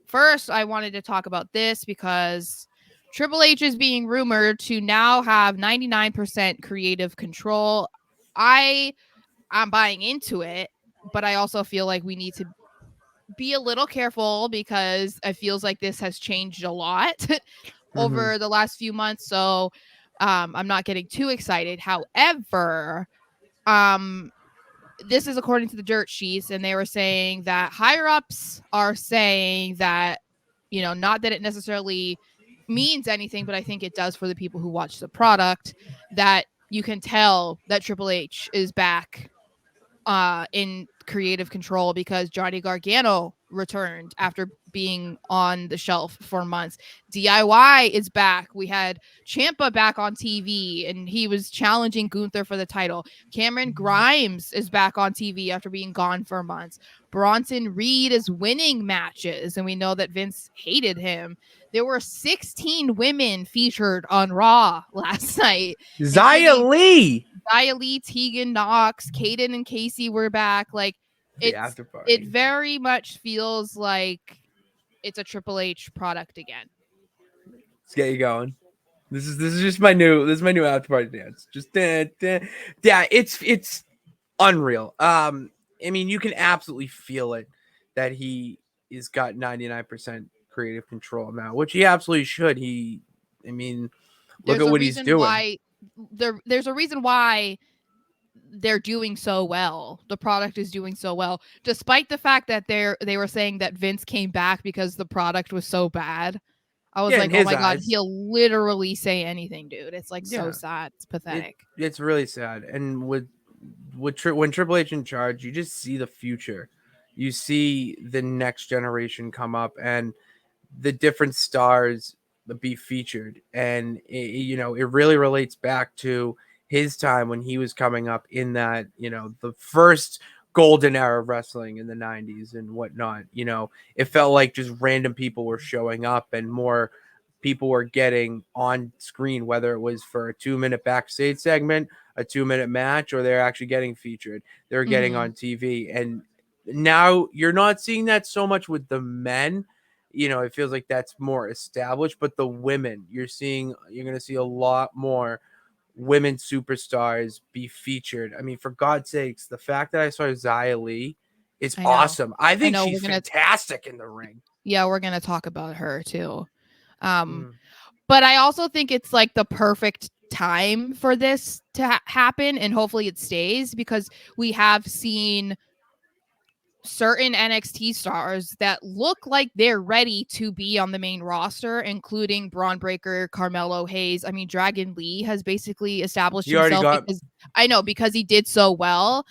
First, I wanted to talk about this because Triple H is being rumored to now have 99% creative control. I'm buying into it, but I also feel like we need to be a little careful because it feels like this has changed a lot over the last few months. So I'm not getting too excited. However, this is according to the dirt sheets, and they were saying that higher ups are saying that, not that it necessarily means anything, but I think it does for the people who watch the product, that you can tell that Triple H is back in creative control because Johnny Gargano returned after being on the shelf for months. DIY is back. We had Ciampa back on TV and he was challenging Gunther for the title. Cameron Grimes is back on TV after being gone for months. Bronson Reed is winning matches and we know that Vince hated him. There were 16 women featured on Raw last night. Xia Li, Tegan Knox, Kaden and Casey were back. Like it very much feels like it's a Triple H product again. Let's get you going. This is just my new after party dance. Just yeah, it's unreal. I mean, you can absolutely feel it that he is got 99% creative control now, which he absolutely should. Look at what he's doing. There's a reason why they're doing so well. The product is doing so well, despite the fact that they were saying that Vince came back because the product was so bad. I was like, oh my God, he'll literally say anything, dude. It's like so sad. It's pathetic. It's really sad. And when Triple H in charge, you just see the future. You see the next generation come up and the different stars be featured. And it really relates back to his time when he was coming up in that, the first golden era of wrestling in the 90s and whatnot. It felt like just random people were showing up and more people were getting on screen, whether it was for a 2-minute backstage segment, a 2-minute match, or they're actually getting featured. They're getting on TV. And now you're not seeing that so much with the men. It feels like that's more established, but the women, you're going to see a lot more women superstars be featured. I mean, for God's sakes, the fact that I saw Xia Li is awesome. I think she's fantastic in the ring. Yeah, we're going to talk about her too. But I also think it's like the perfect time for this to happen, and hopefully it stays, because we have seen certain NXT stars that look like they're ready to be on the main roster, including Braun Breaker, Carmelo Hayes. I mean, Dragon Lee has basically established himself because he did so well.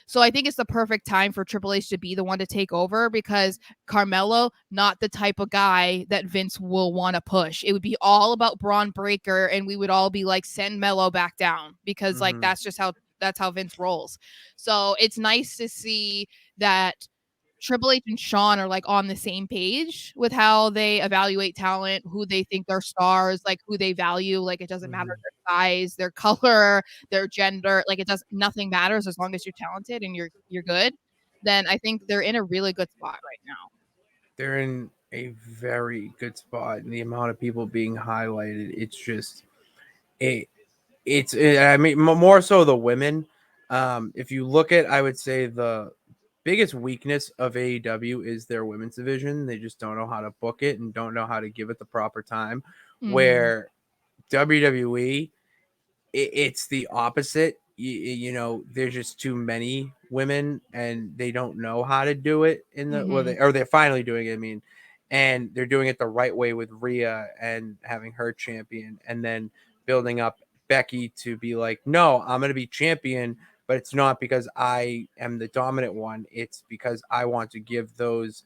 So I think it's the perfect time for Triple H to be the one to take over, because Carmelo, not the type of guy that Vince will want to push. It would be all about Braun Breaker, and we would all be like, send Melo back down, because like that's how Vince rolls. So it's nice to see that Triple H and Shawn are like on the same page with how they evaluate talent, who they think are stars, like who they value. Like it doesn't matter their size, their color, their gender. Like nothing matters as long as you're talented and you're good. Then I think they're in a really good spot right now. They're in a very good spot, and the amount of people being highlighted, it's just I mean, more so the women. If you look at, I would say the biggest weakness of AEW is their women's division. They just don't know how to book it and don't know how to give it the proper time. Where WWE, it's the opposite. There's just too many women and they don't know how to do it they're finally doing it. I mean, and they're doing it the right way with Rhea and having her champion, and then building up Becky to be like, no, I'm going to be champion, but it's not because I am the dominant one. It's because I want to give those,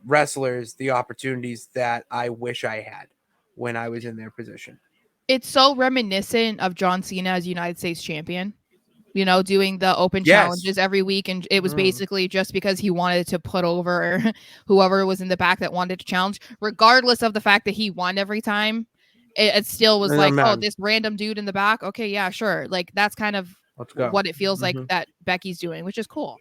wrestlers the opportunities that I wish I had when I was in their position. It's so reminiscent of John Cena as United States champion, doing the open challenges every week. And it was basically just because he wanted to put over whoever was in the back that wanted to challenge, regardless of the fact that he won every time. It still was like, oh, this random dude in the back. Okay, yeah, sure. Like that's kind of what it feels like that Becky's doing, which is cool.